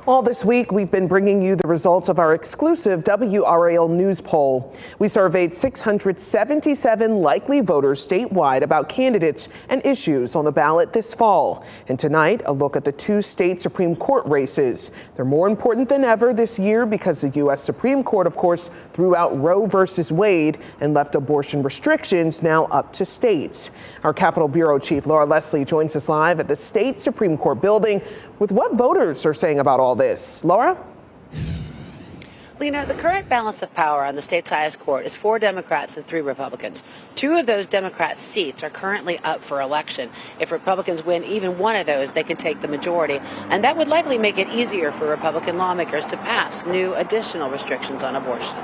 All this week, we've been bringing you the results of our exclusive WRAL News Poll. We surveyed 677 likely voters statewide about candidates and issues on the ballot this fall. And tonight, a look at the two state Supreme Court races. They're more important than ever this year because the U.S. Supreme Court, of course, threw out Roe versus Wade and left abortion restrictions now up to states. Our Capitol Bureau Chief Laura Leslie joins us live at the state Supreme Court building with what voters are saying about all this. Laura? Lena, the current balance of power on the state's highest court is 4 Democrats and 3 Republicans. 2 of those Democrats' seats are currently up for election. If Republicans win even one of those, they can take the majority, and that would likely make it easier for Republican lawmakers to pass new additional restrictions on abortion.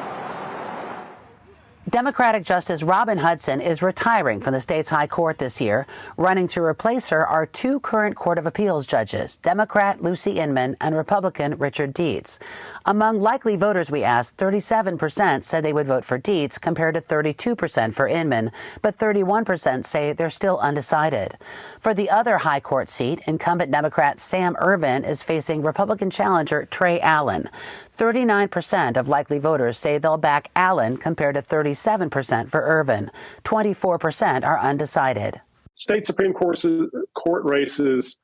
Democratic Justice Robin Hudson is retiring from the state's high court this year. Running to replace her are 2 current Court of Appeals judges, Democrat Lucy Inman and Republican Richard Dietz. Among likely voters we asked, 37% said they would vote for Dietz compared to 32% for Inman, but 31% say they're still undecided. For the other high court seat, incumbent Democrat Sam Ervin is facing Republican challenger Trey Allen. 39% of likely voters say they'll back Allen compared to 37% for Ervin. 24% are undecided. State Supreme Court races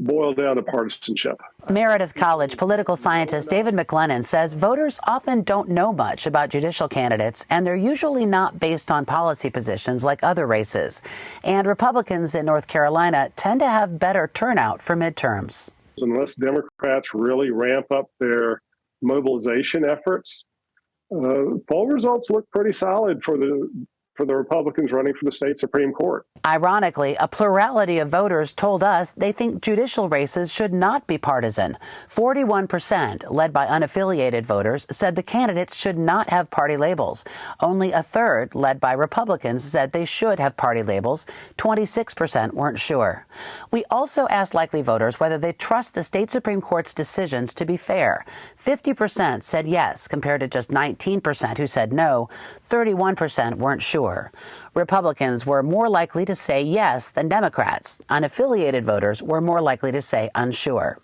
boil down to partisanship. Meredith College political scientist David McLennan says voters often don't know much about judicial candidates, and they're usually not based on policy positions like other races. And Republicans in North Carolina tend to have better turnout for midterms. Unless Democrats really ramp up their mobilization efforts, poll results look pretty solid for the Republicans running for the state Supreme Court. Ironically, a plurality of voters told us they think judicial races should not be partisan. 41%, led by unaffiliated voters, said the candidates should not have party labels. Only a third, led by Republicans, said they should have party labels. 26% weren't sure. We also asked likely voters whether they trust the state Supreme Court's decisions to be fair. 50% said yes, compared to just 19% who said no. 31% weren't sure. Republicans were more likely to say yes than Democrats. Unaffiliated voters were more likely to say unsure.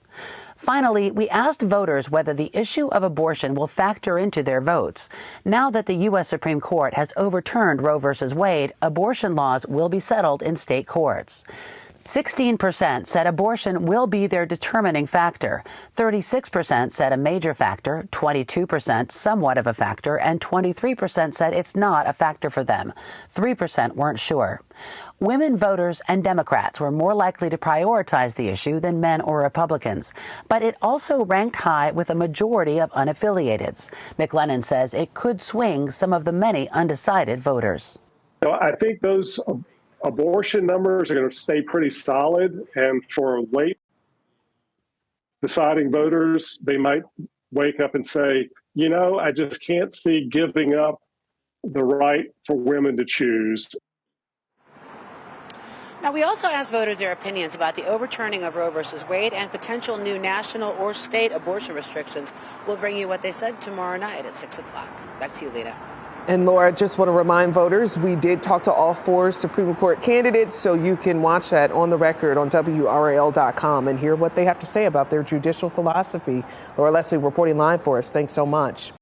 Finally, we asked voters whether the issue of abortion will factor into their votes. Now that the U.S. Supreme Court has overturned Roe versus Wade, abortion laws will be settled in state courts. 16% said abortion will be their determining factor. 36% said a major factor, 22% somewhat of a factor, and 23% said it's not a factor for them. 3% weren't sure. Women voters and Democrats were more likely to prioritize the issue than men or Republicans, but it also ranked high with a majority of unaffiliateds. McLennan says it could swing some of the many undecided voters. I think those abortion numbers are going to stay pretty solid, and for late deciding voters, they might wake up and say, you know, I just can't see giving up the right for women to choose. Now, we also asked voters their opinions about the overturning of Roe versus Wade and potential new national or state abortion restrictions. We'll bring you what they said tomorrow night at 6 o'clock. Back to you, Lena. And Laura, just want to remind voters, we did talk to all 4 Supreme Court candidates, so you can watch that on the record on WRAL.com and hear what they have to say about their judicial philosophy. Laura Leslie reporting live for us. Thanks so much.